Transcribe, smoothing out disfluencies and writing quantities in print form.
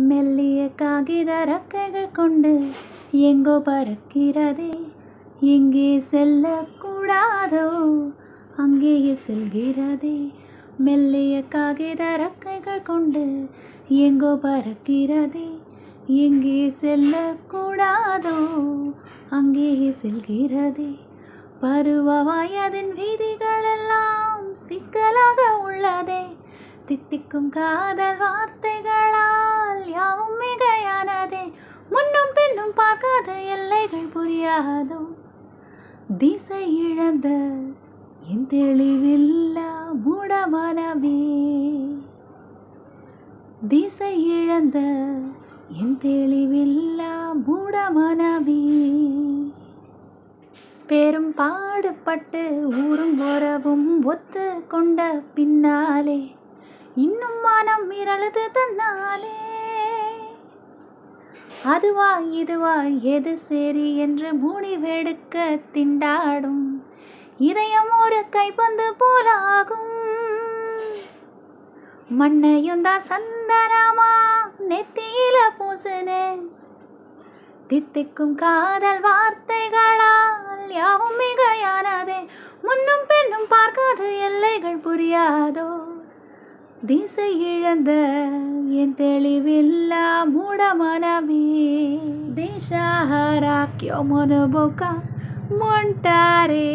மெல்லிய காகித ரக்கைகள் கொண்டு எங்கோ பறக்கிறதே, எங்கே செல்லக்கூடாதோ அங்கேயே செல்கிறதே. மெல்லிய காகித ரக்கைகள் கொண்டு எங்கோ பறக்கிறதே, எங்கே செல்லக்கூடாதோ அங்கேயே செல்கிறதே. பருவ வயதின் வீதிகளெல்லாம் சிக்கலாக உள்ளதே, தித்திக்கும் காதல் வார்த்தைகளால் யாவும் மிகையானதே. முன்னும் பின்னும் பார்க்காத எல்லைகள் புரியாதோ, திசை இழந்த என் தெளிவில்லா மூடமனமே. திசை இழந்த என் தெளிவில்லா மூடமனமே. பெரும் பாடுபட்டு ஊரும் உறவும் ஒத்து கொண்ட பின்னாலே இன்னும் மனம் மிரளுது தன்னாலே. அதுவா இதுவா எது சரி என்று முடிவெடுக்க திண்டாடும் இதயம் ஒரு கைப்பந்து போலாகும். மண்ணையும் தான் சந்தனமா நெத்தியில பூசுனேன், தித்திக்கும் காதல் வார்த்தைகளால் யாவும் மிகையானதே. முன்னும் பெண்ணும் பார்க்காத எல்லைகள் புரியாதோ, திசை இழந்த என் தெளிவில்லா மூடமனமே. दिशा हरा क्यों मन बोका मोंटारे।